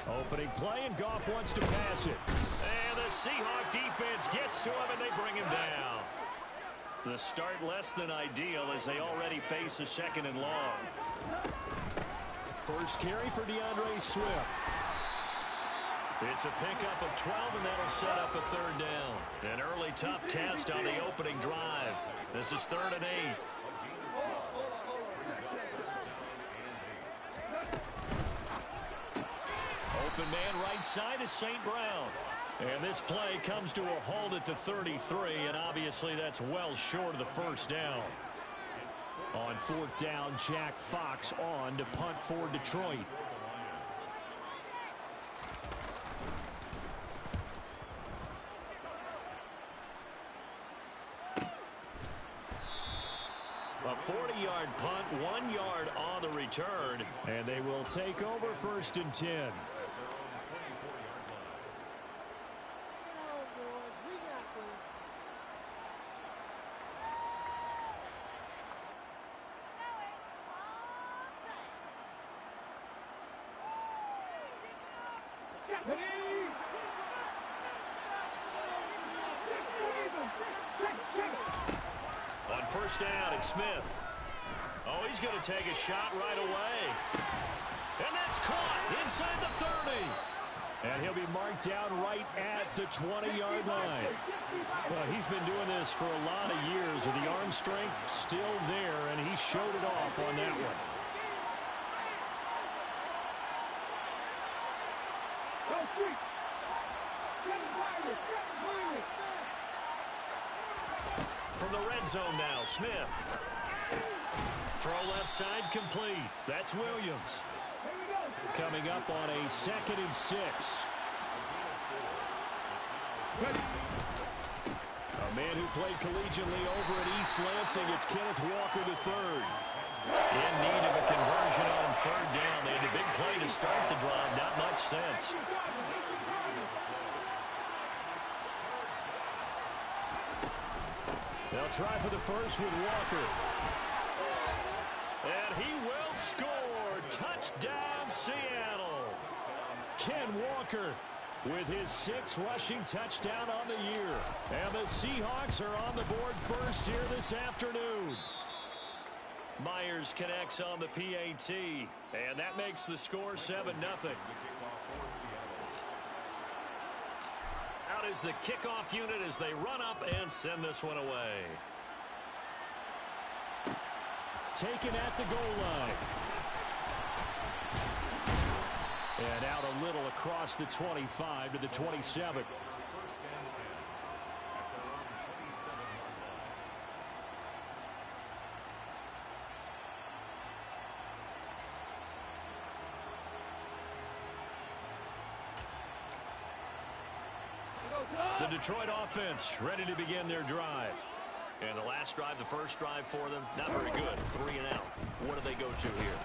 Opening play, and Goff wants to pass it. And the Seahawk defense gets to him, and they bring him down. The start less than ideal as they already face a 2nd and long. First carry for DeAndre Swift. It's a pickup of 12, and that'll set up a 3rd down. An early tough test on the opening drive. This is 3rd and 8. Open man right side is St. Brown. And this play comes to a halt at the 33, and obviously that's well short of the 1st down. On 4th down, Jack Fox on to punt for Detroit. A 40-yard punt, 1 yard on the return, and they will take over 1st and 10. On 1st down, it's Smith. Oh, he's going to take a shot right away. And that's caught inside the 30. And he'll be marked down right at the 20-yard line. Well, he's been doing this for a lot of years with the arm strength still there, and he showed it off on that one. From the red zone now, Smith. Throw left side complete. That's Williams. Coming up on a 2nd and 6. A man who played collegiately over at East Lansing, it's Kenneth Walker III. In need of a conversion on 3rd down. They had a big play to start the drive. Not much sense. They'll try for the first with Walker. And he will score. Touchdown, Seattle. Ken Walker with his 6th rushing touchdown on the year. And the Seahawks are on the board first here this afternoon. Myers connects on the PAT. And that makes the score 7-0. Out is the kickoff unit as they run up and send this one away. Taken at the goal line. And out a little across the 25 to the 27. The Detroit offense ready to begin their drive. And the last drive, the first drive for them, not very good. 3 and out. What do they go to here?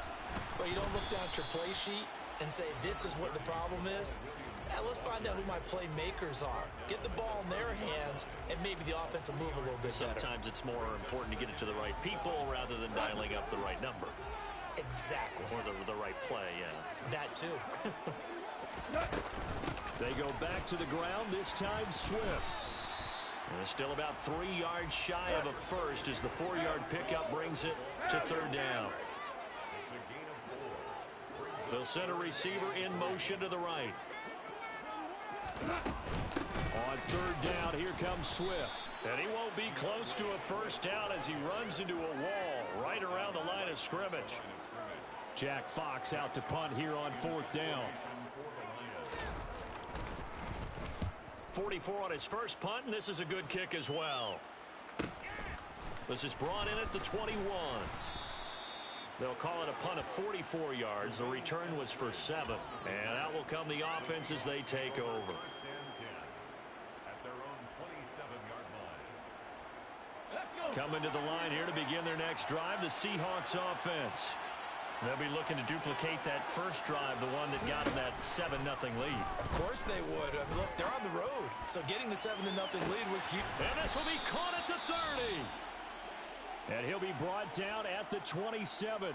Well, you don't look down at your play sheet and say, this is what the problem is. Now, let's find out who my playmakers are. Get the ball in their hands, and maybe the offense will move a little bit better. Sometimes it's more important to get it to the right people rather than dialing up the right number. Exactly. Or the right play, yeah. That too. They go back to the ground, this time Swift. And still about 3 yards shy of a first as the 4-yard pickup brings it to 3rd down. They'll send a receiver in motion to the right. On 3rd down, here comes Swift. And he won't be close to a first down as he runs into a wall right around the line of scrimmage. Jack Fox out to punt here on 4th down. 44 on his first punt, and this is a good kick as well. This is brought in at the 21. They'll call it a punt of 44 yards. The return was for 7. And out will come the offense as they take over. Coming to the line here to begin their next drive, the Seahawks offense. They'll be looking to duplicate that first drive, the one that got them that 7-0 lead. Of course they would. Look, they're on the road, so getting the 7-0 lead was huge. And this will be caught at the 30. And he'll be brought down at the 27.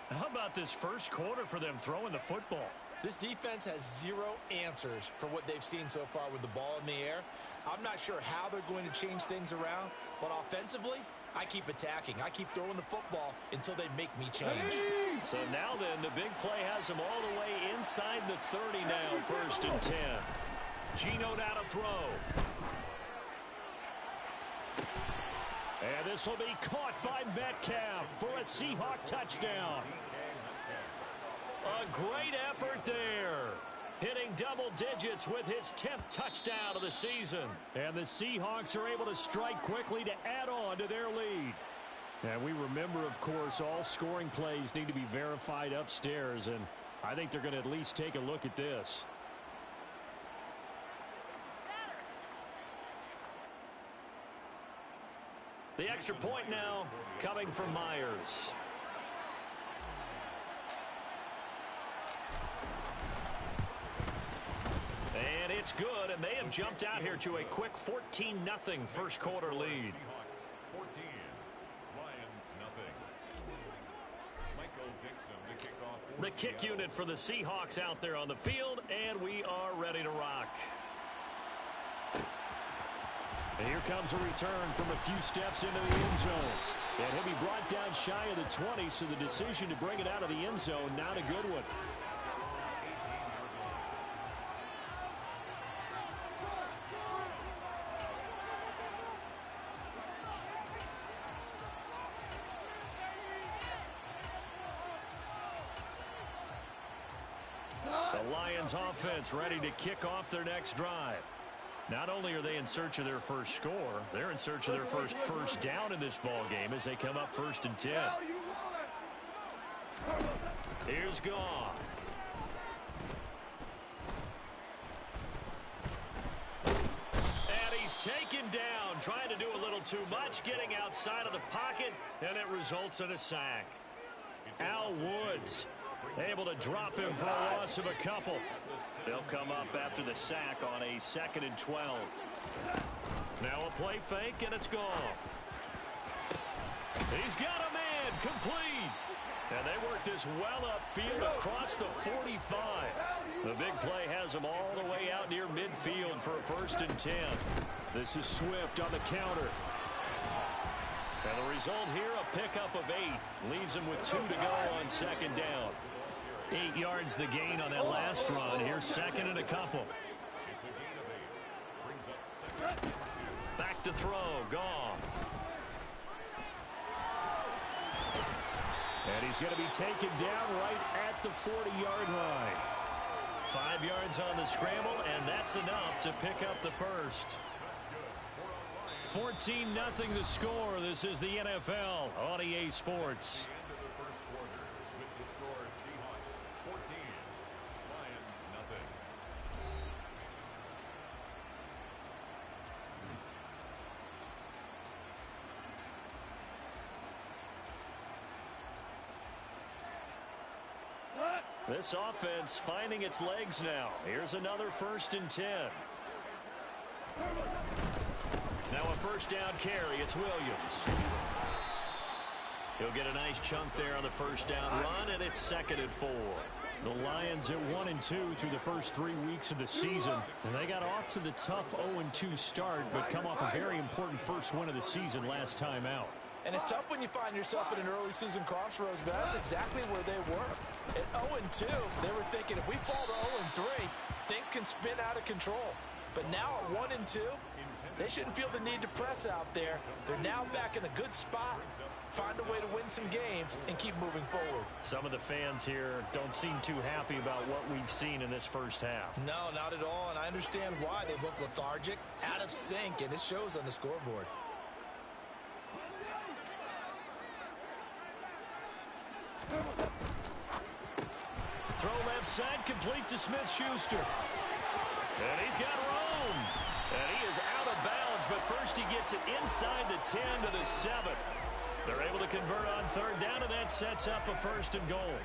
How about this first quarter for them throwing the football? This defense has zero answers for what they've seen so far with the ball in the air. I'm not sure how they're going to change things around, but offensively, I keep attacking. I keep throwing the football until they make me change. So now then, the big play has them all the way inside the 30 now, 1st and 10. Geno now to throw. And this will be caught by Metcalf for a Seahawk touchdown. A great effort there. Hitting double digits with his 10th touchdown of the season. And the Seahawks are able to strike quickly to add on to their lead. And we remember, of course, all scoring plays need to be verified upstairs. And I think they're going to at least take a look at this. The extra point now coming from Myers. And it's good, and they have jumped out here to a quick 14-0 first quarter lead. 14, Lions nothing. Michael Dixon, the kickoff. The kick unit for the Seahawks out there on the field, and we are ready to rock. And here comes a return from a few steps into the end zone. And he'll be brought down shy of the 20, so the decision to bring it out of the end zone, not a good one. The Lions offense ready to kick off their next drive. Not only are they in search of their first score, they're in search of their first down in this ball game as they come up 1st and 10. Here's Goff. And he's taken down, trying to do a little too much, getting outside of the pocket, and it results in a sack. Al Woods able to drop him for a loss of a couple. They'll come up after the sack on a 2nd and 12. Now a play fake, and it's gone. He's got a man, complete. And they work this well upfield across the 45. The big play has them all the way out near midfield for a 1st and 10. This is Swift on the counter. And the result here, a pickup of 8. Leaves him with 2 to go on 2nd down. 8 yards the gain on that last run. Here's 2nd and a couple. Back to throw. Goff. And he's going to be taken down right at the 40-yard line. 5 yards on the scramble, and that's enough to pick up the first. 14-0 the score. This is the NFL on EA Sports. This offense finding its legs now. Here's another 1st and 10. Now a 1st down carry. It's Williams. He'll get a nice chunk there on the 1st down run, and it's 2nd and 4. The Lions at 1-2 through the first 3 weeks of the season. And they got off to the tough 0-2 start, but come off a very important first win of the season last time out. And it's tough when you find yourself in an early season crossroads, but that's exactly where they were. At 0-2, they were thinking if we fall to 0-3, things can spin out of control. But now at 1-2, they shouldn't feel the need to press out there. They're now back in a good spot. Find a way to win some games and keep moving forward. Some of the fans here don't seem too happy about what we've seen in this first half. No, not at all, and I understand why. They look lethargic, out of sync, and it shows on the scoreboard. Throw left side, complete to Smith-Schuster. And he's got room. And he is out of bounds, but first he gets it inside the 10 to the 7. They're able to convert on 3rd down, and that sets up a 1st and goal.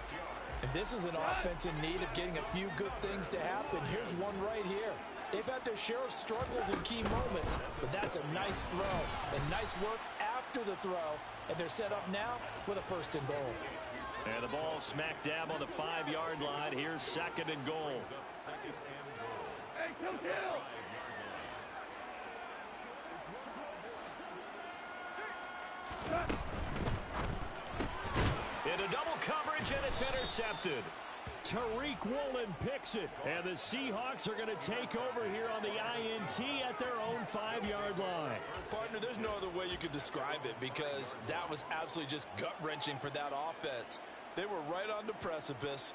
And this is an offense in need of getting a few good things to happen. Here's one right here. They've had their share of struggles in key moments, but that's a nice throw. And nice work after the throw. And they're set up now with a 1st and goal. And the ball smack dab on the 5-yard line. Here's 2nd and goal. Into double coverage, and it's intercepted. Tariq Woolen picks it, and the Seahawks are going to take over here on the INT at their own 5-yard line. Partner, there's no other way you could describe it because that was absolutely just gut-wrenching for that offense. They were right on the precipice.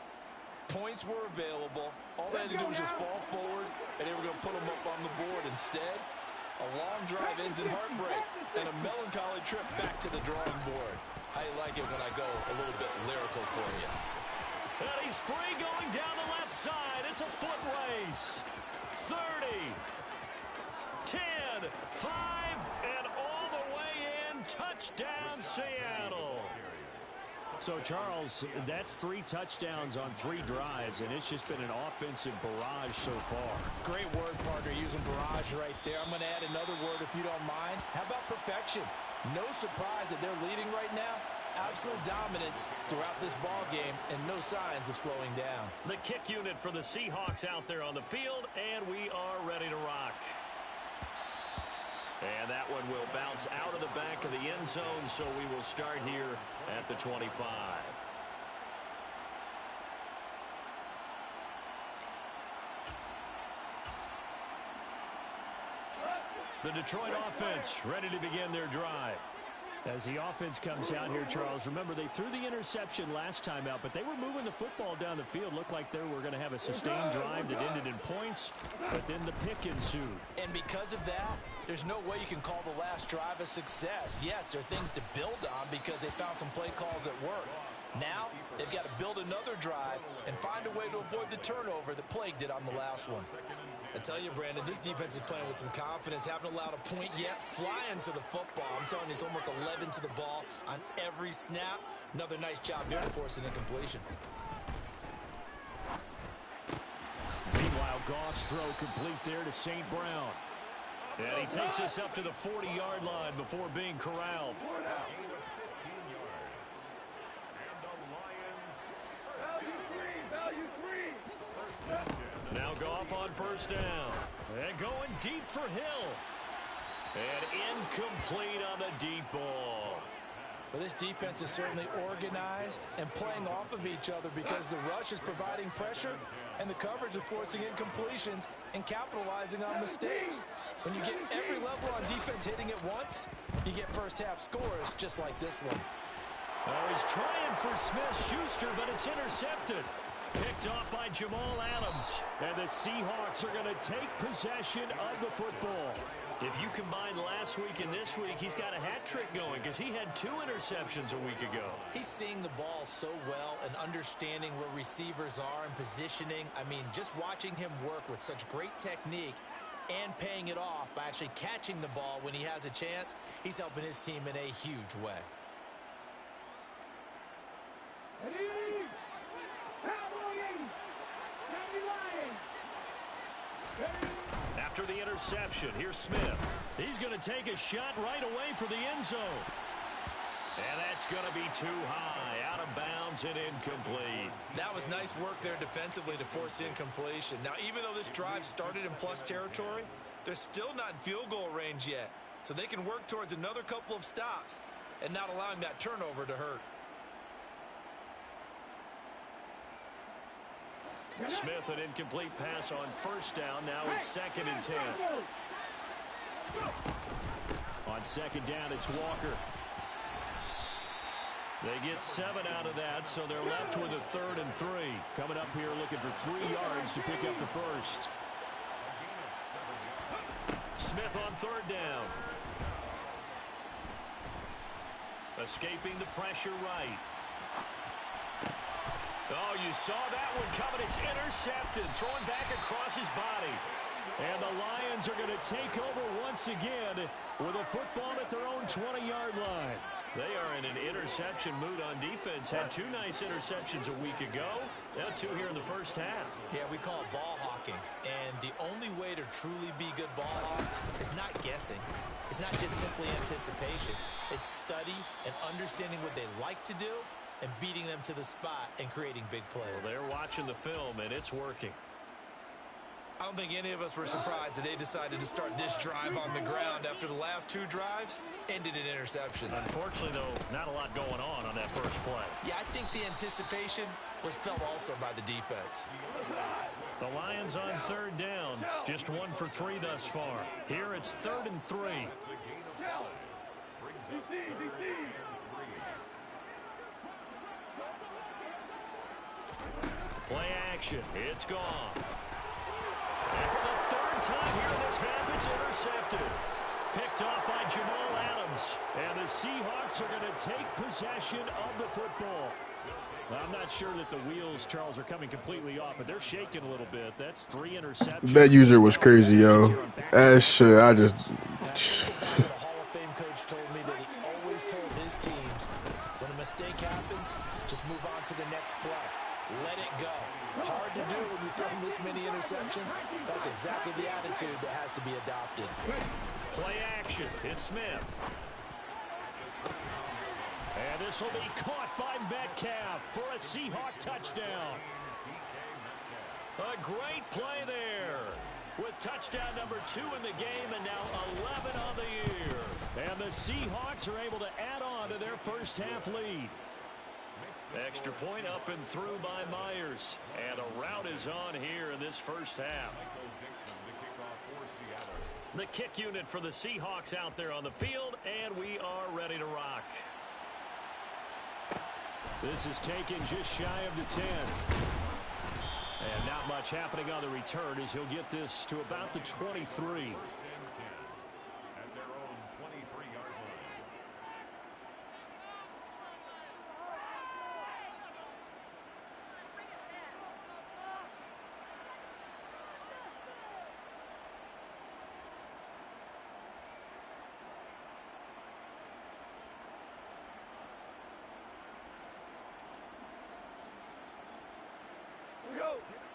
Points were available. All they had to do was just fall forward, and they were going to put them up on the board. Instead, a long drive ends in heartbreak and a melancholy trip back to the drawing board. I like it when I go a little bit lyrical for you. And he's free going down the left side. It's a foot race. 30, 10, 5, and all the way in. Touchdown, Seattle. So, Charles, that's 3 touchdowns on 3 drives, and it's just been an offensive barrage so far. Great word, partner, using barrage right there. I'm going to add another word if you don't mind. How about perfection? No surprise that they're leading right now. Absolute dominance throughout this ball game and no signs of slowing down. The kick unit for the Seahawks out there on the field, and we are ready to rock. And that one will bounce out of the back of the end zone, so we will start here at the 25. The Detroit offense ready to begin their drive. As the offense comes out here, Charles, remember they threw the interception last time out, but they were moving the football down the field. Looked like they were going to have a sustained drive that ended in points, but then the pick ensued. And because of that, there's no way you can call the last drive a success. Yes, there are things to build on because they found some play calls that work. Now, they've got to build another drive and find a way to avoid the turnover that plagued it on the last one. I tell you, Brandon, this defense is playing with some confidence. Haven't allowed a point yet. Flying to the football. I'm telling you, it's almost 11 to the ball on every snap. Another nice job there to force an incompletion. Meanwhile, Goff's throw complete there to St. Brown. And he takes us up to the 40-yard line before being corralled. Now Goff on first down. And going deep for Hill. And incomplete on the deep ball. Well, this defense is certainly organized and playing off of each other because the rush is providing pressure and the coverage is forcing incompletions and capitalizing on mistakes. When you get every level on defense hitting at once, you get first half scores just like this one. Oh, he's trying for Smith-Schuster, but it's intercepted. Picked off by Jamal Adams. And the Seahawks are going to take possession of the football. If you combine last week and this week, he's got a hat trick going because he had 2 interceptions a week ago. He's seeing the ball so well and understanding where receivers are and positioning. I mean, just watching him work with such great technique and paying it off by actually catching the ball when he has a chance, he's helping his team in a huge way. After the interception, here's Smith. He's going to take a shot right away for the end zone. And that's going to be too high, out of bounds and incomplete. That was nice work there defensively to force incompletion. Now, even though this drive started in plus territory, they're still not in field goal range yet. So they can work towards another couple of stops and not allowing that turnover to hurt. Smith, an incomplete pass on first down. Now it's 2nd and 10. On 2nd down, it's Walker. They get 7 out of that, so they're left with a 3rd and 3. Coming up here looking for 3 yards to pick up the first. Smith on 3rd down. Escaping the pressure right. Oh, you saw that one coming. It's intercepted. Thrown back across his body. And the Lions are going to take over once again with a football at their own 20-yard line. They are in an interception mood on defense. Had 2 nice interceptions a week ago. Now 2 here in the first half. Yeah, we call it ball hawking. And the only way to truly be good ball hawks is not guessing. It's not just simply anticipation. It's study and understanding what they like to do and beating them to the spot and creating big plays. Well, they're watching the film, and it's working. I don't think any of us were surprised that they decided to start this drive on the ground after the last 2 drives ended in interceptions. Unfortunately, though, not a lot going on that first play. Yeah, I think the anticipation was felt also by the defense. The Lions on 3rd down, just 1 for 3 thus far. Here it's 3rd and 3. Play action. It's gone. And for the 3rd time here in this half, it's intercepted. Picked off by Jamal Adams. And the Seahawks are going to take possession of the football. I'm not sure that the wheels, Charles, are coming completely off, but they're shaking a little bit. That's 3 interceptions. That user was crazy, yo. That shit, I just... The Hall of Fame coach told me that he always told his teams, when a mistake happens, just move on to the next play. Let it go. Hard to do when you throw this many interceptions. That's exactly the attitude that has to be adopted. Play action. It's Smith. And this will be caught by Metcalf for a Seahawk touchdown. A great play there. With touchdown number 2 in the game and now 11 on the year. And the Seahawks are able to add on to their first half lead. Extra point up and through by Myers. And a rout is on here in this first half. The kick unit for the Seahawks out there on the field, and we are ready to rock. This is taken just shy of the 10. And not much happening on the return as he'll get this to about the 23.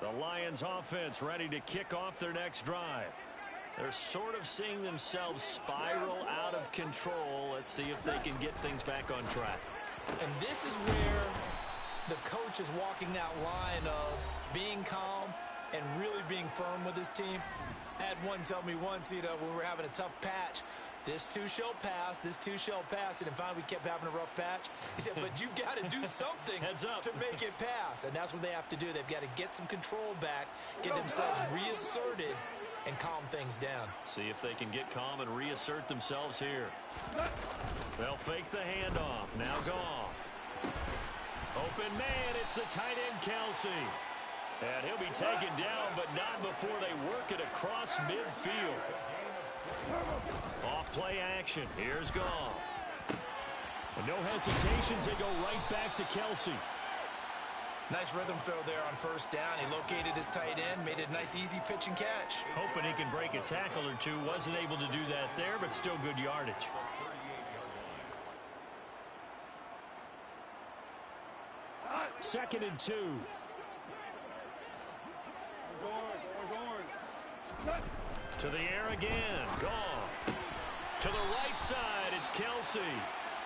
The Lions offense ready to kick off their next drive. They're sort of seeing themselves spiral out of control. Let's see if they can get things back on track. And this is where the coach is walking that line of being calm and really being firm with his team. I had one tell me once, when we were having a tough patch, this too shall pass, this too shall pass. And then finally we kept having a rough patch. He said, but you've got to do something to make it pass. And that's what they have to do. They've got to get some control back, get themselves reasserted, and calm things down. See if they can get calm and reassert themselves here. They'll fake the handoff. Now Goff. Open man, it's the tight end Kelsey. And he'll be taken down, but not before they work it across midfield. Off play action. Here's Goff. And no hesitations. They go right back to Kelsey. Nice rhythm throw there on first down. He located his tight end, made it a nice easy pitch and catch. Hoping he can break a tackle or two. Wasn't able to do that there, but still good yardage. Second and 2. To the air again. Goff. To the right side, it's Kelsey.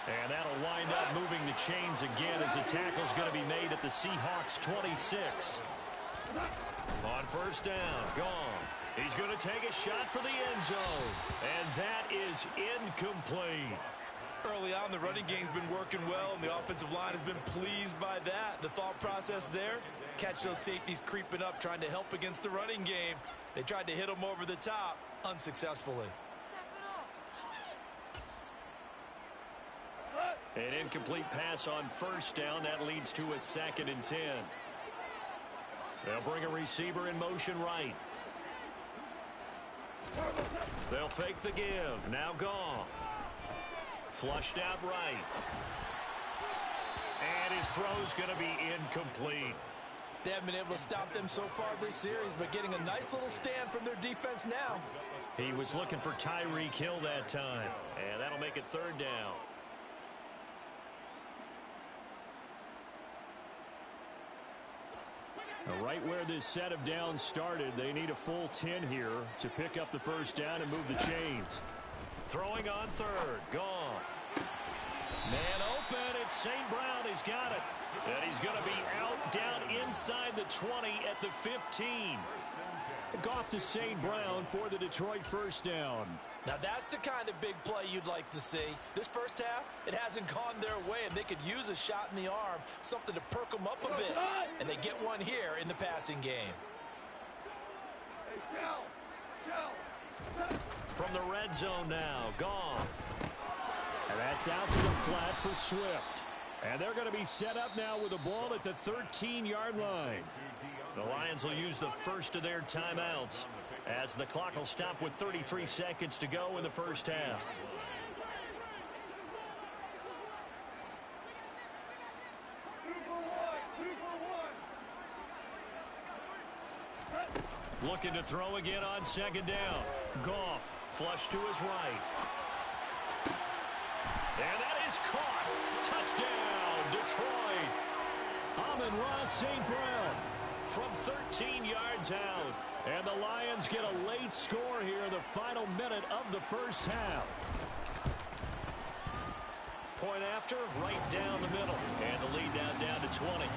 And that'll wind up moving the chains again as the tackle's going to be made at the Seahawks 26. On first down, Goff. He's going to take a shot for the end zone. And that is incomplete. Early on, the running game's been working well, and the offensive line has been pleased by that. The thought process there, catch those safeties creeping up, trying to help against the running game. They tried to hit them over the top, unsuccessfully. An incomplete pass on first down. That leads to a 2nd and 10. They'll bring a receiver in motion right. They'll fake the give. Now Goff. Flushed out right. And his throw's going to be incomplete. They haven't been able to stop them so far this series, but getting a nice little stand from their defense now. He was looking for Tyreek Hill that time. And that'll make it 3rd down. Now, right where this set of downs started, they need a full 10 here to pick up the first down and move the chains. Throwing on 3rd. Goff. Man open. It's St. Brown. His he's got it. And he's going to be out down inside the 20 at the 15. Goff to St. Brown for the Detroit first down. Now that's the kind of big play you'd like to see. This first half, it hasn't gone their way, and they could use a shot in the arm, something to perk them up a bit. And they get one here in the passing game. From the red zone now, Goff. And that's out to the flat for Swift. And they're going to be set up now with the ball at the 13-yard line. The Lions will use the first of their timeouts as the clock will stop with 33 seconds to go in the first half. Looking to throw again on second down. Goff flush to his right. And that is caught. Touchdown, Detroit. Amon-Ra St. Brown from 13 yards out. And the Lions get a late score here in the final minute of the first half. Point after, right down the middle. And the lead now down to 20.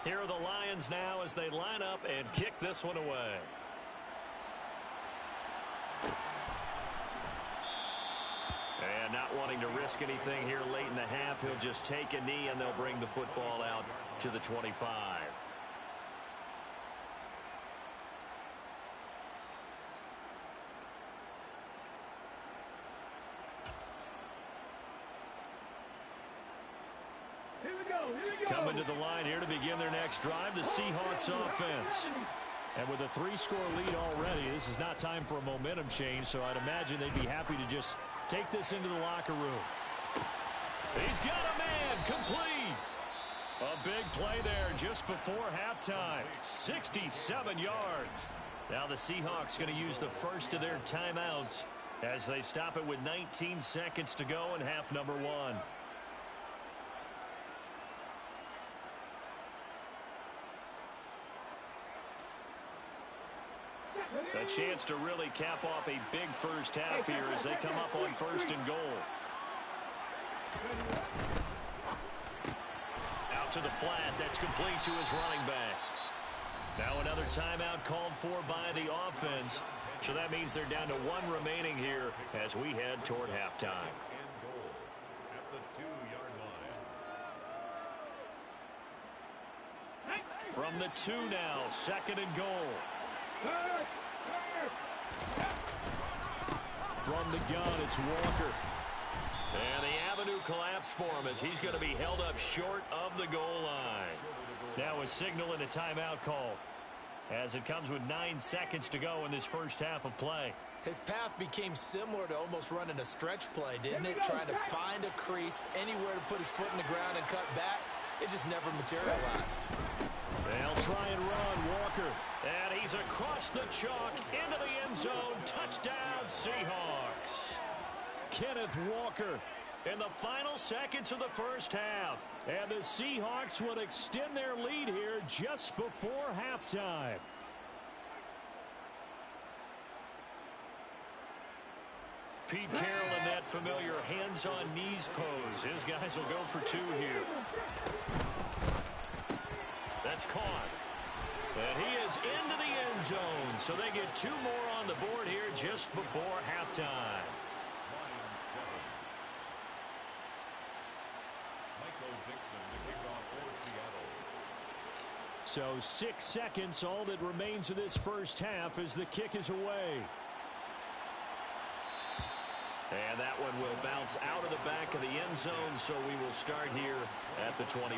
Here are the Lions now as they line up and kick this one away. And not wanting to risk anything here late in the half, he'll just take a knee and they'll bring the football out to the 25. Coming to the line here to begin their next drive, the Seahawks offense. And with a 3-score lead already, this is not time for a momentum change, so I'd imagine they'd be happy to just take this into the locker room. He's got a man, complete. A big play there just before halftime, 67 yards. Now the Seahawks going to use the first of their timeouts as they stop it with 19 seconds to go in half number 1. A chance to really cap off a big first half here as they come up on 1st and goal. Out to the flat. That's complete to his running back. Now another timeout called for by the offense. So that means they're down to 1 remaining here as we head toward halftime. At the 2-yard line. From the 2 now, 2nd and goal. From the gun, it's Walker. And the avenue collapsed for him as he's going to be held up short of the goal line. Now a signal and a timeout call as it comes with 9 seconds to go in this first half of play. His path became similar to almost running a stretch play, didn't it? Trying to find a crease, anywhere to put his foot in the ground and cut back. It just never materialized. They'll try and run, Walker. And he's across the chalk into the end zone. Touchdown, Seahawks. Kenneth Walker in the final seconds of the first half. And the Seahawks will extend their lead here just before halftime. Pete Carroll in that familiar hands-on knees pose. His guys will go for 2 here. That's caught. And he is into the end zone. So they get 2 more on the board here just before halftime. Lions 7. Michael Dixon, the kickoff for Seattle. So 6 seconds, all that remains of this first half as the kick is away. And that one will bounce out of the back of the end zone, so we will start here at the 25.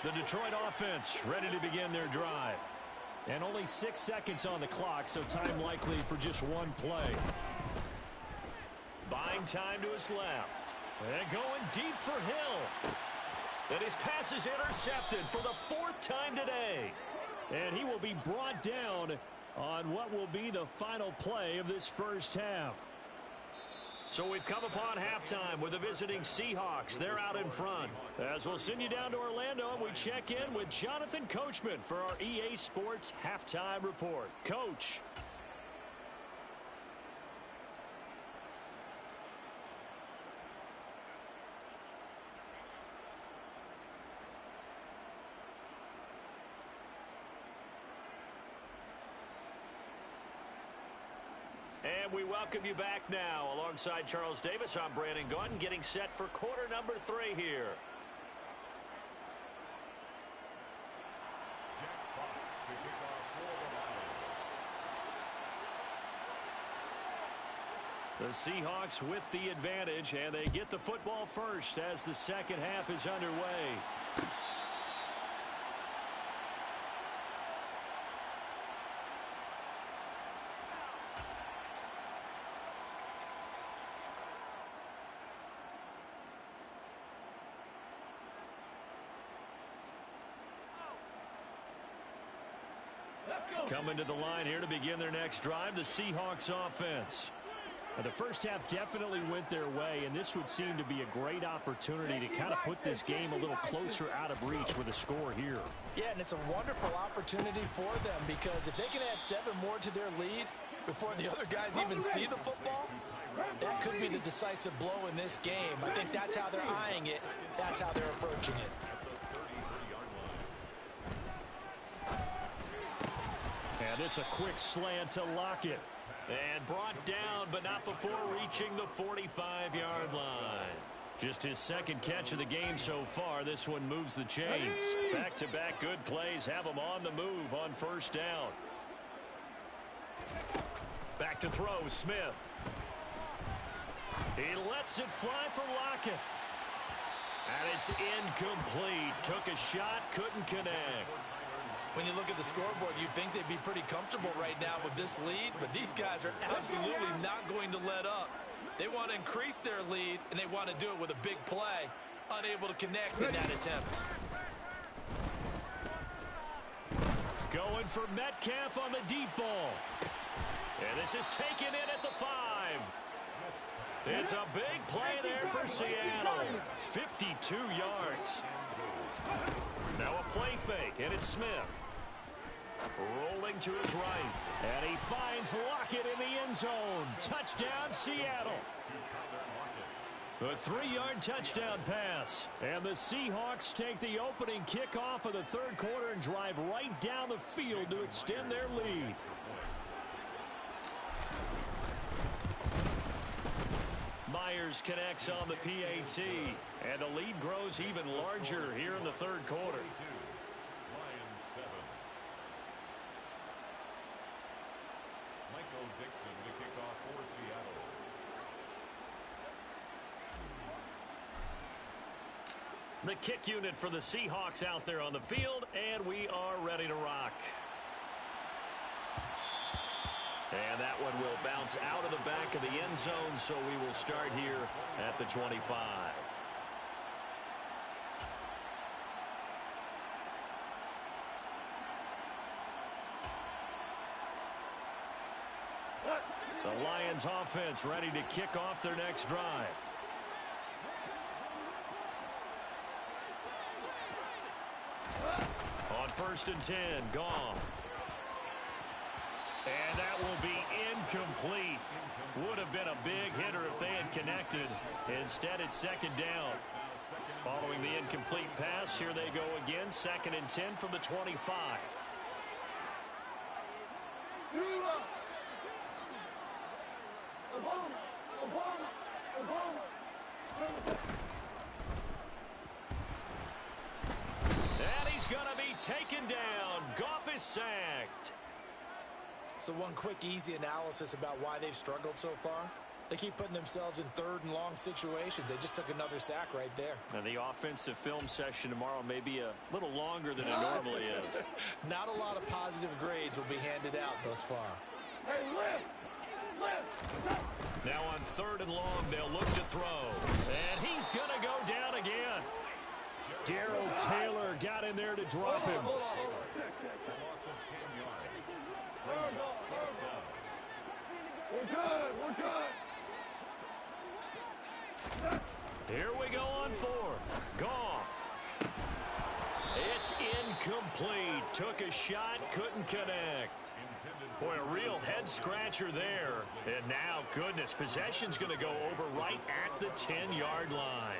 The Detroit offense ready to begin their drive. And only 6 seconds on the clock, so time likely for just 1 play. Buying time to his left. And going deep for Hill. And his pass is intercepted for the 4th time today. And he will be brought down on what will be the final play of this first half. So we've come upon halftime with the visiting Seahawks. They're out in front. As we'll send you down to Orlando, and we check in with Jonathan Coachman for our EA Sports Halftime Report. Coach. And we welcome you back now. Alongside Charles Davis, I'm Brandon Gunn, getting set for quarter number 3 here. Jack Fox to kick off for the Lions. The Seahawks with the advantage, and they get the football first as the second half is underway. Coming to the line here to begin their next drive, the Seahawks offense. Now, the first half definitely went their way, and this would seem to be a great opportunity to kind of put this game a little closer out of reach with a score here. Yeah, and it's a wonderful opportunity for them, because if they can add 7 more to their lead before the other guys even see the football, that could be the decisive blow in this game. I think that's how they're eyeing it. That's how they're approaching it. And this a quick slant to Lockett. And brought down, but not before reaching the 45-yard line. Just his second catch of the game so far. This one moves the chains. Back-to-back good plays have him on the move on first down. Back to throw, Smith. He lets it fly for Lockett. And it's incomplete. Took a shot, couldn't connect. When you look at the scoreboard, you'd think they'd be pretty comfortable right now with this lead, but these guys are absolutely not going to let up. They want to increase their lead, and they want to do it with a big play. Unable to connect in that attempt. Going for Metcalf on the deep ball. And this is taken in at the 5. It's a big play there for Seattle. 52 yards. Now a play fake, and it's Smith. Rolling to his right. And he finds Lockett in the end zone. Touchdown, Seattle. A 3-yard touchdown pass. And the Seahawks take the opening kickoff of the third quarter and drive right down the field to extend their lead. Myers connects on the PAT. And the lead grows even larger here in the third quarter. Lions 7. Michael Dixon to kick off for Seattle. The kick unit for the Seahawks out there on the field, and we are ready to rock. And that one will bounce out of the back of the end zone, so we will start here at the 25. The Lions offense ready to kick off their next drive. On 1st and 10, Goff. And that will be incomplete. Would have been a big hitter if they had connected. Instead, it's second down. Following the incomplete pass, here they go again. 2nd and 10 from the 25. And he's going to be taken down. Goff is sacked. So one quick, easy analysis about why they've struggled so far. They keep putting themselves in 3rd and long situations. They just took another sack right there. And the offensive film session tomorrow may be a little longer than it normally is. Not a lot of positive grades will be handed out thus far. Hey, lift! Now on 3rd and long, they'll look to throw. And he's going to go down again. Darrell Taylor got in there to drop him. We're good. Here we go on 4th. Goff. It's incomplete. Took a shot, couldn't connect. Boy, a real head-scratcher there. And now, goodness, possession's going to go over right at the 10-yard line.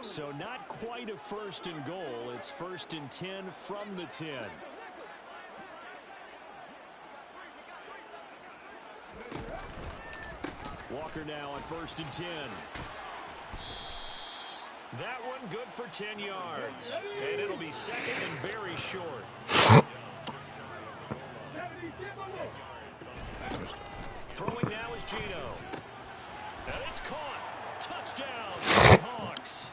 So not quite a 1st and goal. It's 1st and 10 from the 10. Walker now on 1st and 10. That one good for 10 yards. And it'll be 2nd and very short. Throwing now is Gino. And it's caught. Touchdown, Seahawks.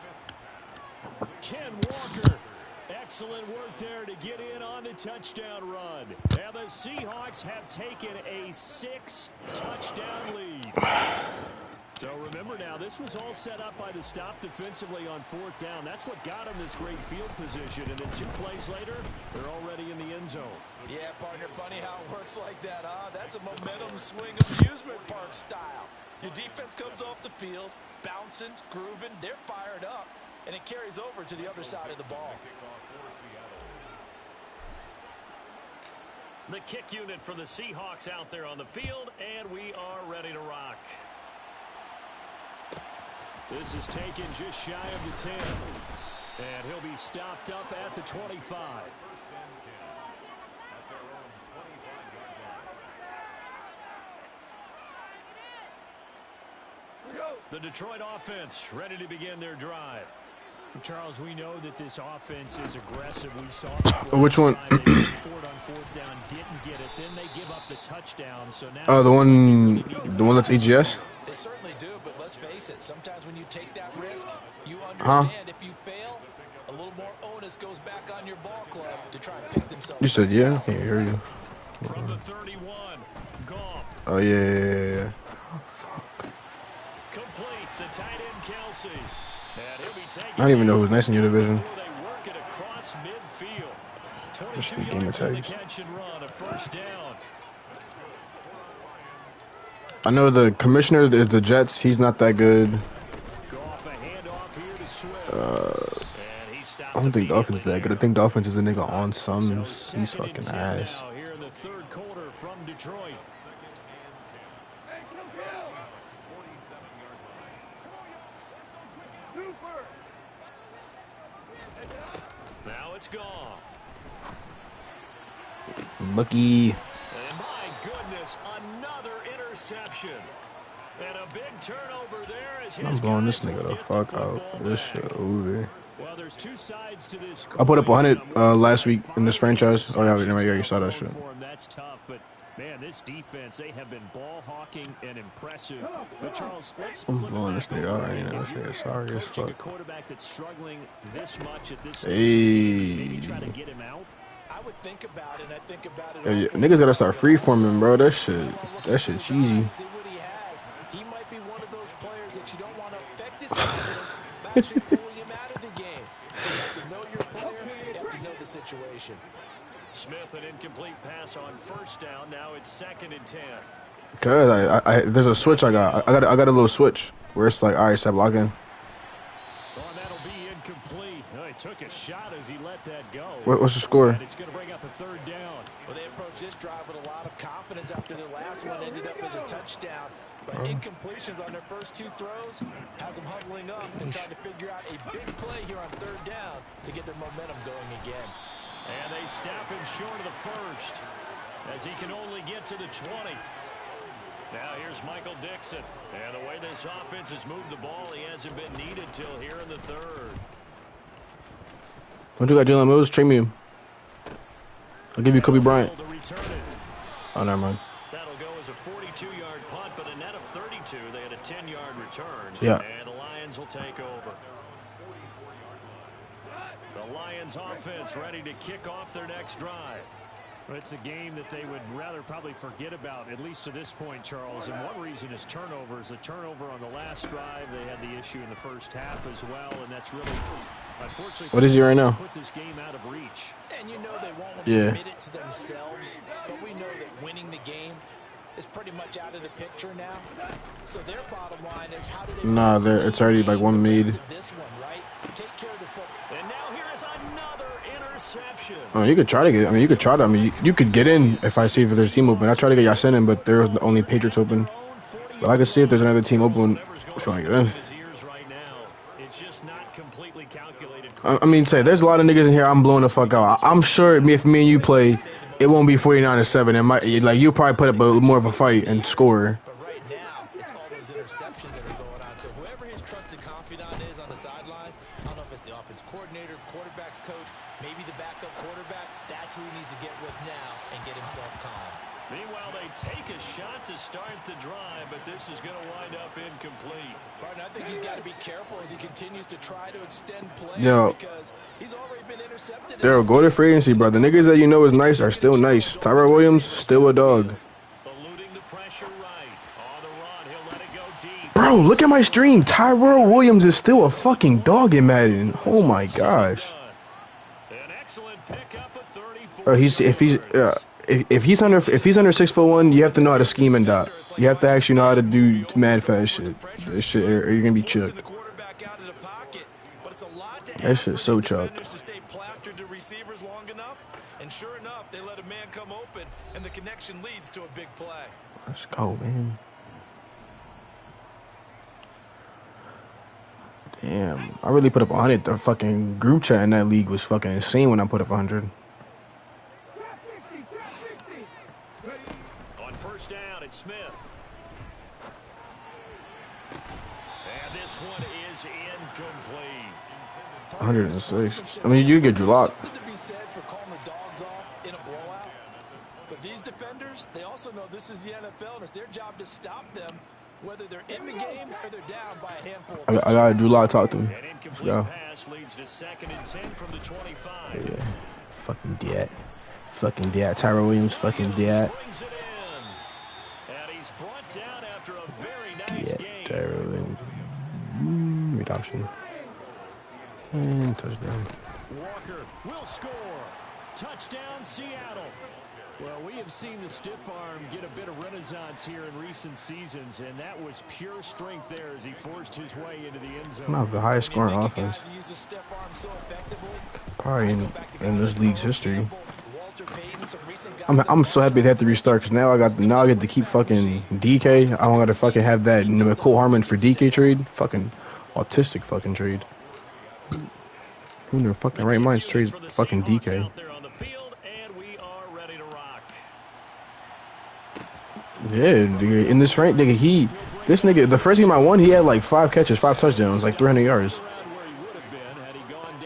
Ken Walker. Excellent work there to get in on the touchdown run. And the Seahawks have taken a 6-touchdown lead. So remember now, this was all set up by the stop defensively on 4th down. That's what got them this great field position. And then 2 plays later, they're already in the end zone. Yeah, partner, funny how it works like that, huh? That's a momentum swing amusement park style. Your defense comes off the field, bouncing, grooving, they're fired up, and it carries over to the other side of the ball. The kick unit for the Seahawks out there on the field, and we are ready to rock. This is taken just shy of the 10. And he'll be stopped up at the 25. The Detroit offense ready to begin their drive. Charles, we know that this offense is aggressive. We saw which one? They went for it on 4th down, didn't get it. Then they give up the touchdown. So now Oh, the one that's AGS? They certainly do, but let's face it. Sometimes when you take that risk, you understand if you fail, a little more onus goes back on your ball club to try and pick themselves. You said yeah? I can't hear you. From the 31, Goff. Oh, yeah. Complete, the tight end Kelsey. And he'll be taken. I don't even know who's next in your division. They work it across midfield. This 22 game of yards on the tags. catch and run, a 1st down. I know the commissioner is the Jets. He's not that good. Goff, a handoff here to Swift. And he stopped I don't think the offense is immediately that good. I there. think the offense is a nigga on So some. 2nd He's and fucking 10 ass. now here in the 3rd quarter from Detroit. Now it's Goff. Lucky. And my goodness, another interception. And a big turnover there as his I'm blowing this guys will nigga the get fuck football out. This back. shit over. Well, there's 2 sides to this. I put up coin. 100 On one last side, week in this franchise. Oh yeah, interceptions yeah, you saw that thrown shit. for him. That's tough, but man, this defense, they have been ball hawking and impressive. But Charles, let's I'm flip it blowing this back nigga over. out right now. If This you're nigga sorry as coaching a fuck. quarterback that's struggling this much at this stage, Hey. maybe try to get him out. I would think about it, and I think about it. Yeah, niggas gotta start freeforming, bro. That shit cheesy. See what he has. He might be one of those players that you don't want to affect his confidence by actually pulling him out of the game. So you have to know your player. You have to know the situation. Smith, an incomplete pass on 1st down. Now it's 2nd and 10. Cause I there's a switch I got a little switch where it's like, all right, stop blocking. Oh, that'll be incomplete. Oh, he took a shot as he let that go. What's the score? And it's going to bring up a 3rd down. Well, they approached this drive with a lot of confidence after their last one ended up as a touchdown. But incompletions on their first 2 throws has them huddling up and trying to figure out a big play here on 3rd down to get their momentum going again. And they snap him short of the 1st as he can only get to the 20. Now here's Michael Dixon. And the way this offense has moved the ball, he hasn't been needed till here in the 3rd. Don't you got Jalen Mills? Trade me him. I'll give you Kobe Bryant. To return it. Oh, never mind. That'll go as a 42-yard punt, but a net of 32. They had a 10-yard return. Yeah. And the Lions will take over. Lions offense ready to kick off their next drive. Well, it's a game that they would rather probably forget about, at least to this point, Charles. And one reason is turnovers. A turnover on the last drive. They had the issue in the first half as well, and that's really, unfortunately, what is he right now? Put this game out of reach. And you know they won't admit it to themselves, but we know that winning the game is pretty much out of the picture now. So their bottom line is how do they... Nah, it's already like one made. This one, right? Take care of the football. And now here is another interception. Oh, you could try to get. I mean, you could try to. I mean, you could get in if I see if there's a team open. I try to get Yasin in, but there's only Patriots open. But I can see if there's another team open. Trying to get in. I mean, say there's a lot of niggas in here. I'm blowing the fuck out. I'm sure if me and you play, it won't be 49-7. It might like you probably put up more of a fight and score. But right now, it's all those interceptions that are going on. So whoever his trusted confidant is on the sidelines, I don't know if it's the offense coordinator, quarterback's coach, maybe the backup quarterback. That's who he needs to get with now and get himself calm. Meanwhile, they take a shot to start the drive, but this is going to wind up incomplete. Barton, I think he's got to be careful as he continues to try to extend plays because he's already been intercepted. Daryl, go to free agency, bro. The niggas that you know is nice are still nice. Tyrell Williams, still a dog. Eluding the pressure right. On the run, he'll let it go deep. Bro, look at my stream. Tyrell Williams is still a fucking dog in Madden. Oh my gosh. An excellent pickup of 34. Bro, if he's under 6'1", you have to know how to scheme and dot. You have to actually know how to do mad fast shit. This shit, or you're gonna be chucked. That shit's so chucked. And sure enough, they let a man come open, and the connection leads to a big play. Let's go, man. Damn, I really put up 100. The fucking group chat in that league was fucking insane when I put up 100. On first down, it's Smith. And this one is incomplete. 106. I mean, you get Drew Lock. Something to be said for calling the dogs off in a blowout. But these defenders, they also know this is the NFL, and it's their job to stop them, whether they're in the game or they're down by a handful of I got Drew Lock talk to him. An incomplete pass leads to 2nd and 10 from the 25. Yeah. Fucking dad. Fucking dad. Tyrell Williams, fucking dad. And he's brought down after a very nice game. Tyrell Williams. Read option. And touchdown. Walker will score. Touchdown, Seattle. Well, we have seen the stiff arm get a bit of renaissance here in recent seasons, and that was pure strength there as he forced his way into the end zone. I'm not the highest scoring offense. Probably in this league's history. I'm so happy they had to restart because now I get to keep fucking DK. I don't got to fucking have that Nicole Harmon for DK trade. Fucking autistic fucking trade. Who in their fucking right minds trades fucking DK? Yeah, nigga, in this rank, nigga, this nigga, the first game I won, he had like 5 catches, 5 touchdowns, like 300 yards.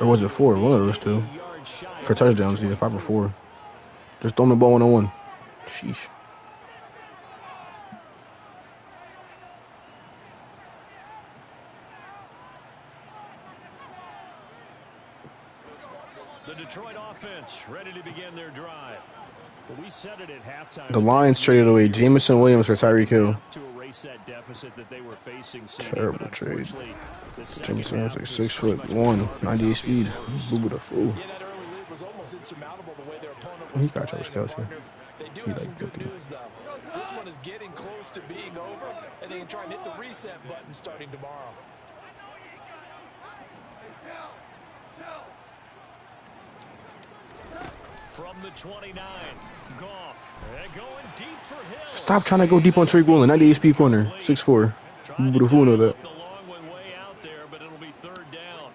Or was it 4? One of those two. For touchdowns, yeah, 5 or 4. Just throw him the ball 1-on-1. Sheesh. The Detroit offense ready to begin their drive. Well, we said it at halftime. The Lions traded away Jameson Williams for Tyreek Hill. To erase that deficit that they were facing. Terrible trade. Jameson was like 6'1", 98 speed. Boo the fool. Yeah, that early lead was almost insurmountable the way their opponent He was got Travis Kelce. They do He have like some good 50. news, though. This one is getting close to being over, and they can try and hit the reset button starting tomorrow. From the 29, Goff. Going deep for Hill. Stop trying to go deep on Tariq Woolen. 98 speed corner. 6'4". Who the fool know that? The long one way out there, but it'll be 3rd down.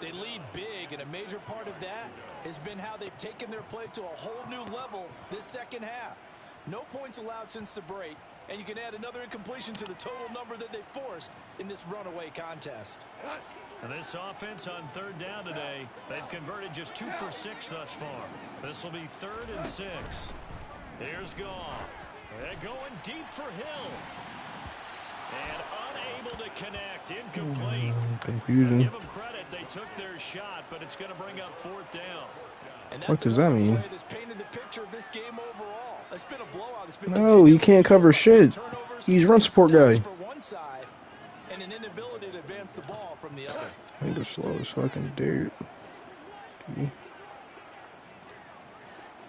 They lead big, and a major part of that has been how they've taken their play to a whole new level this second half. No points allowed since the break, and you can add another incompletion to the total number that they forced in this runaway contest. And this offense on 3rd down today, they've converted just 2 for 6 thus far. This will be 3rd and 6. Here's Goff. They're going deep for Hill. And unable to connect. Incomplete. Confusion. Give them credit. They took their shot, but it's going to bring up 4th down. And What does that mean? That's painted the picture of this game overall. It's been a blowout. It's been No, he can't cover shit. He's run support guy. For one side, and an inability to advance the ball from the other. I think the slowest fucking dude.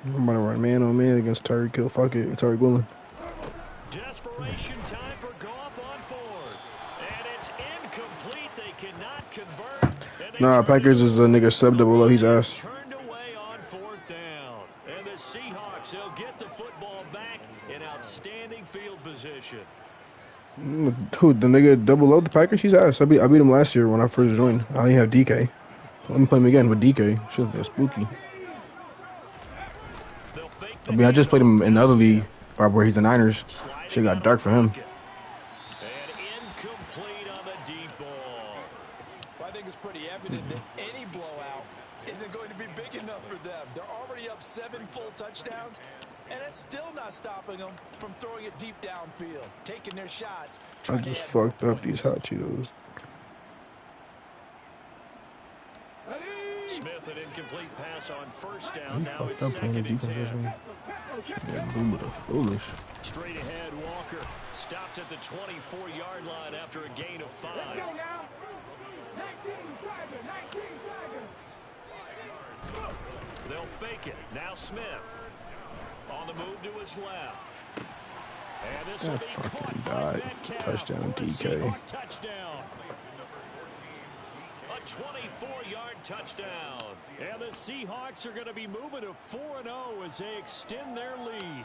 I'm about to run man on man against Tyreek Hill. Fuck it, Tyreek Woolen. Desperation time for Goff on 4th. And it's incomplete. They cannot convert. Nah, Packers is a nigga sub double O. He's ass. Turned away on 4th down. And the Seahawks, they'll get the football back in outstanding field position. Who, the nigga double O the Packers? He's ass. I beat him last year when I first joined. I didn't have DK. Let me play him again with DK. Shit, that's spooky. I mean, I just played him in the other league where he's the Niners. Shit got dark for him. And incomplete on the deep ball. I think it's pretty evident that any blowout isn't going to be big enough for them. They're already up 7 full touchdowns, and it's still not stopping them from throwing it deep downfield, taking their shots. I just fucked up these hot Cheetos. Smith, an incomplete pass on 1st down. Now Fucked it's up playing the 2nd and defense. 10. Yeah, boom, but foolish. Straight ahead, Walker stopped at the 24-yard line after a gain of 5. They'll fake it. Now Smith on the move to his left. And this will be Fucking caught by died. Metcalf Touchdown, for a DK. Seahawk touchdown. A 24-yard touchdown. And the Seahawks are going to be moving to 4-0 as they extend their lead.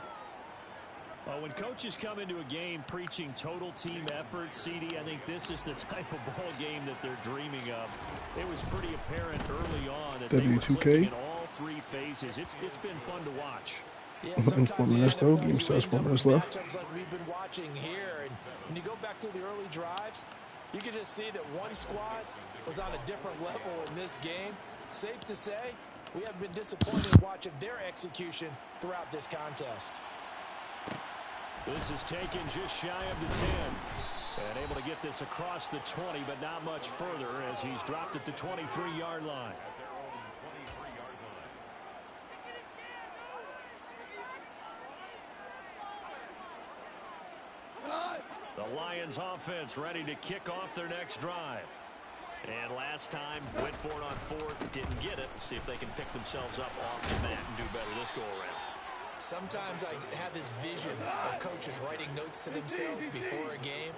Well, when coaches come into a game preaching total team effort, CD, I think this is the type of ball game that they're dreaming of. It was pretty apparent early on that they were clicking in all 3 phases. It's been fun to watch. Yeah, In 4 minutes though, game starts 4 minutes left. Like we've been watching here, and when you go back to the early drives, you can just see that one squad was on a different level in this game. Safe to say, we have been disappointed watching their execution throughout this contest. This is taken just shy of the 10. And able to get this across the 20, but not much further as he's dropped at the 23-yard line. The Lions offense ready to kick off their next drive. And last time, went for it on 4th, didn't get it. We'll see if they can pick themselves up off the mat and do better this go-around. Sometimes I have this vision of coaches writing notes to themselves before a game.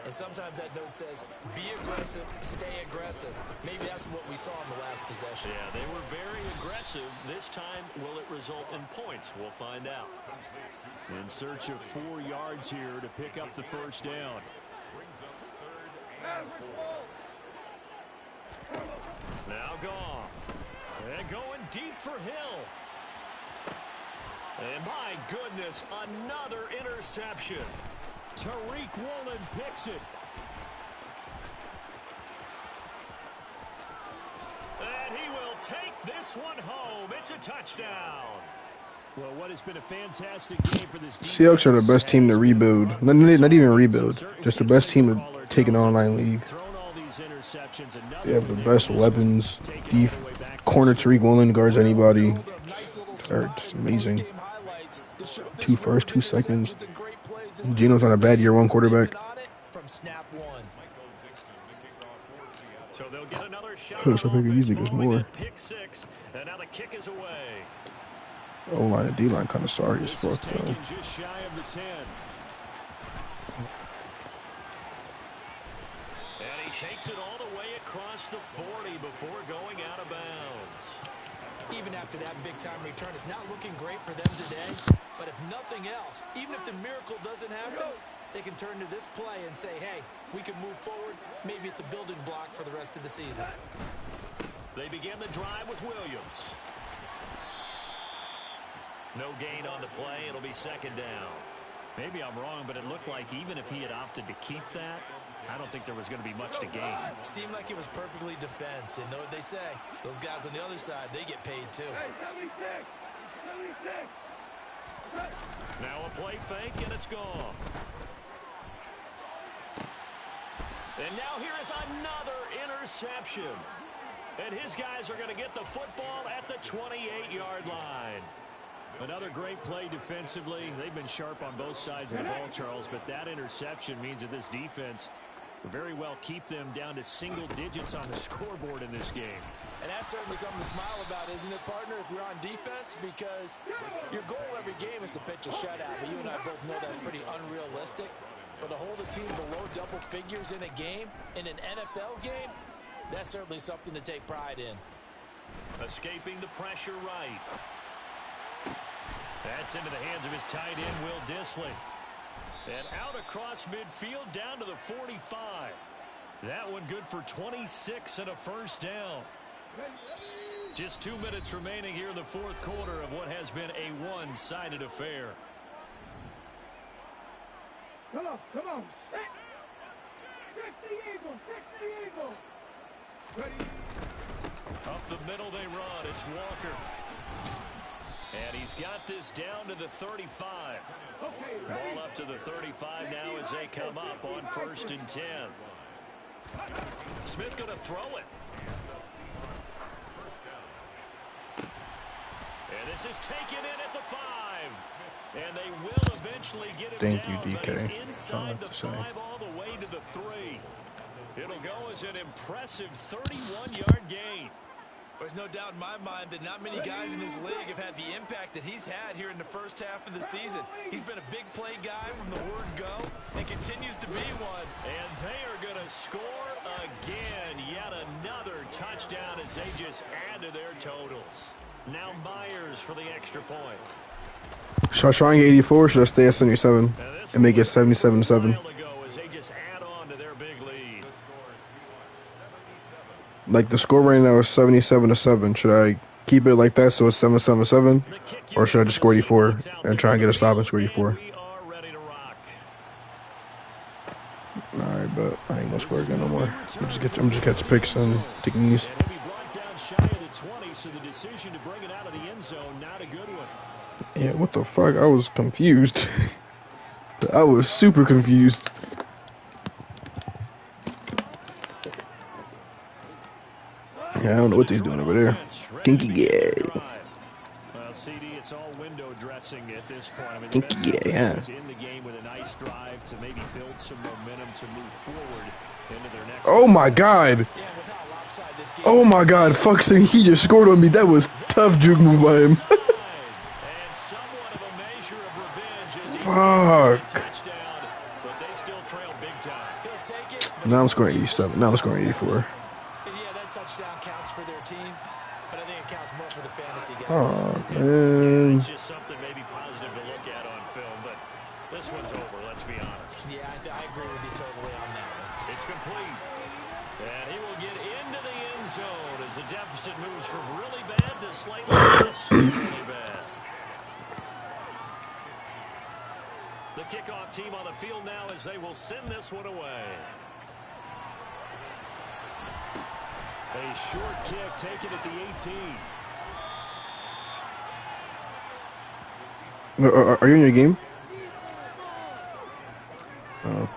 And sometimes that note says, be aggressive, stay aggressive. Maybe that's what we saw in the last possession. Yeah, they were very aggressive. This time, will it result in points? We'll find out. In search of 4 yards here to pick up the 1st down. Now Goff. And going deep for Hill. And my goodness, another interception. Tariq Woolen picks it. And he will take this one home. It's a touchdown. Well, what has been a fantastic game for this defense. Seahawks are the best team to rebuild. Not even rebuild. Just the best team to take an online league. They have the best weapons. Corner Tariq Woolen guards anybody. They're just amazing. 2 firsts, 2 seconds. Geno's on a bad year 1 quarterback. So they'll get another shot. So I think these niggas more. Pick 6, and now the kick is away. O-line and D-line kind of sorry as fuck though. Just shy of the 10. And he takes it all the way across the 40 before going out of bounds. Even after that big-time return, it's not looking great for them today. But if nothing else, even if the miracle doesn't happen, they can turn to this play and say, hey, we can move forward. Maybe it's a building block for the rest of the season. They begin the drive with Williams. No gain on the play. It'll be 2nd down. Maybe I'm wrong, but it looked like even if he had opted to keep that, I don't think there was going to be much to gain. Seemed like it was perfectly defense. And know what they say? Those guys on the other side, they get paid too. Now a play fake, and it's gone. And now here is another interception. And his guys are going to get the football at the 28-yard line. Another great play defensively. They've been sharp on both sides of the ball, Charles, but that interception means that this defense will very well keep them down to single digits on the scoreboard in this game. And that's certainly something to smile about, isn't it, partner, if you're on defense? Because your goal every game is to pitch a shutout. But you and I both know that's pretty unrealistic. But to hold a team below double figures in a game, in an NFL game, that's certainly something to take pride in. Escaping the pressure right. That's into the hands of his tight end, Will Dissly. And out across midfield down to the 45. That one good for 26 and a first down. Just 2 minutes remaining here in the fourth quarter of what has been a one-sided affair. Come on. Check the eagle. Ready. Up the middle they run. It's Walker. And he's got this down to the 35. Ball up to the 35 now as they come up on 1st and 10. Smith going to throw it. And this is taken in at the 5. And they will eventually get him Thank down, you, but he's DK. inside the 5 all the way to the 3. It'll go as an impressive 31-yard gain. There's no doubt in my mind that not many guys in this league have had the impact that he's had here in the first half of the season. He's been a big play guy from the word go and continues to be one. And they are going to score again. Yet another touchdown as they just add to their totals. Now Myers for the extra point. Should I try and get 84 or should I stay at 77 and make it 77-7? As they just add on to their big lead. Like the score right now is 77-7. Should I keep it like that so it's 7-7-7? Or should I just score 84 and try and get a stop and score 84? Alright, but I ain't gonna score again no more. I'm just catch picks and taking these. Yeah, what the fuck? I was confused. I was super confused. Yeah, I don't know what they're doing over there. Kinky gay. Well, CD, it's all window dressing at this point. I mean, Kinky gay, yeah. In the game with a nice drive to maybe build some momentum to move forward into their next. Oh my god. Oh my god, fuck, he just scored on me. That was tough juke move by him. Fuck. Now I'm scoring 87. Now I'm scoring 84. Yeah, that touchdown counts for their team, but I think it counts more for the fantasy guys. Oh, man. It's just something maybe positive to look at on film, but this one's over, let's be honest. Yeah, I agree with you totally on that one. It's complete. And he will get into the end zone as the deficit moves from really bad to slightly less really bad. The kickoff team on the field now as they will send this one away. A short kick taken at the 18. Are you in your game? Oh.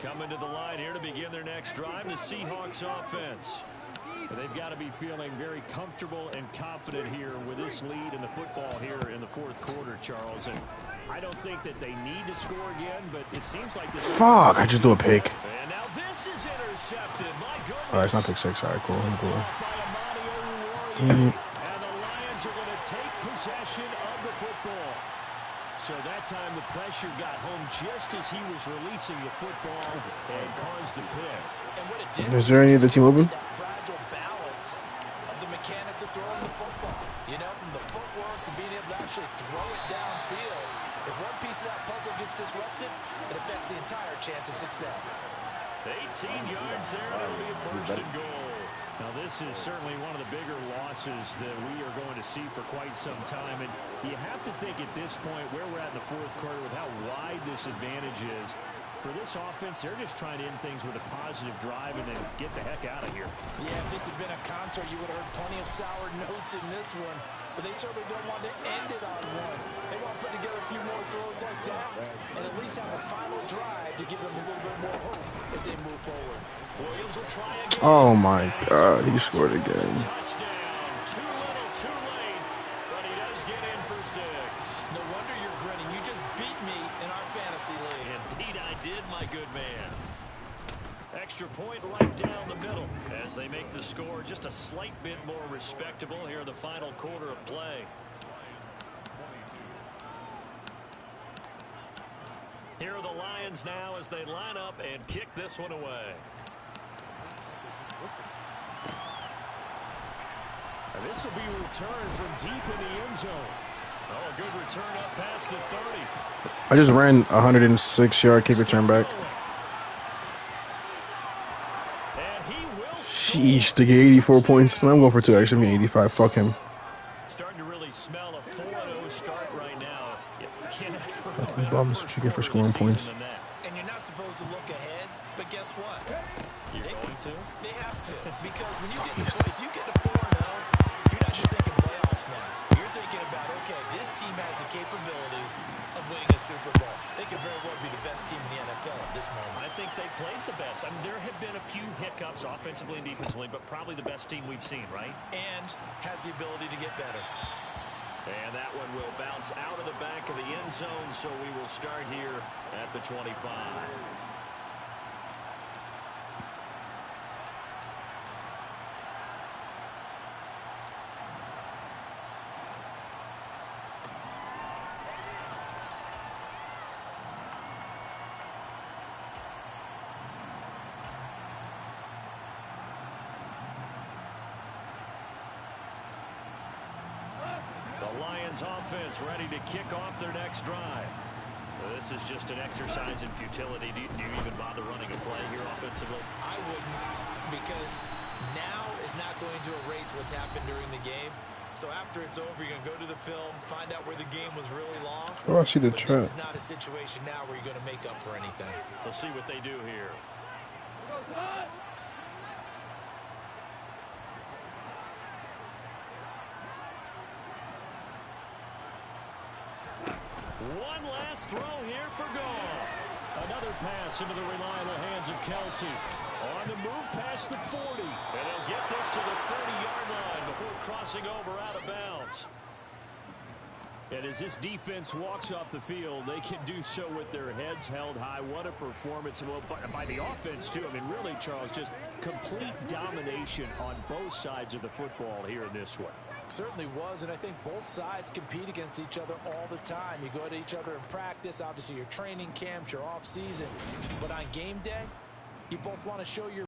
Coming to the line here to begin their next drive, the Seahawks offense. They've got to be feeling very comfortable and confident here with this lead in the football here in the fourth quarter, Charles. And I don't think that they need to score again, but it seems like this. Fuck, I just do a pick. And now this is intercepted. My goodness. Alright, it's not pick 6. Alright, cool. I'm cool. And the Lions are going to take possession of the football. So that time the pressure got home just as he was releasing the football and caused the pick. And what it did. Is there any other team open? Of throwing the football, you know, from the footwork to being able to actually throw it downfield. If one piece of that puzzle gets disrupted, it affects the entire chance of success. 18 yards there, and it'll be a first and goal. Now, this is certainly one of the bigger losses that we are going to see for quite some time. And you have to think at this point, where we're at in the fourth quarter, with how wide this advantage is, for this offense, they're just trying to end things with a positive drive and then get the heck out of here. Yeah, if this had been a counter, you would have heard plenty of sour notes in this one. But they certainly don't want to end it on one. They want to put together a few more throws like that and at least have a final drive to give them a little bit more hope as they move forward. Williams will try again. Oh my God, he scored again. Touchdown. Too little, too late. But he does get in for 6. No wonder you're grinning. You just beat me in our fantasy league. Indeed I did, my good man. Extra point right down the middle as they make the score just a slight bit more respectable here in the final quarter of play. Here are the Lions now as they line up and kick this one away. And this will be returned from deep in the end zone. Oh, a good return up past the 30. I just ran a 106-yard kick return back. Sheesh, to get 84 points. I'm going for 2. Actually, I'm getting 85. Fuck him. Starting to really smell a 4-0 start right now. You can't ask for Bums what you get for scoring points. And you're not supposed to look ahead, but guess what? You're going to? They have to, because when you get to, if you get to 4-0, you're not just thinking playoffs now. You're thinking about, okay, this team has the capabilities of winning a Super Bowl. They could very well be the best team in the NFL at this moment. I think they played the best. I mean, there have been a few hiccups offensively and defensively, but probably the best team we've seen, right? And has the ability to get better. And that one will bounce out of the back of the end zone, so we will start here at the 25. The Lions offense ready to kick off their next drive. This is just an exercise in futility. Do you even bother running a play here offensively? I wouldn't, because now is not going to erase what's happened during the game. So after it's over, you're going to go to the film, find out where the game was really lost. Oh, I see the but trap. This is not a situation now where you're going to make up for anything. We'll see what they do here. One last throw here for Goff. Another pass into the reliable hands of Kelsey. On the move past the 40. And he'll get this to the 30-yard line before crossing over out of bounds. And as this defense walks off the field, they can do so with their heads held high. What a performance by the offense, too. I mean, really, Charles, just complete domination on both sides of the football here in this one. Certainly was, and I think both sides compete against each other all the time. You go at each other in practice, obviously your training camps, your off season, but on game day, you both want to show your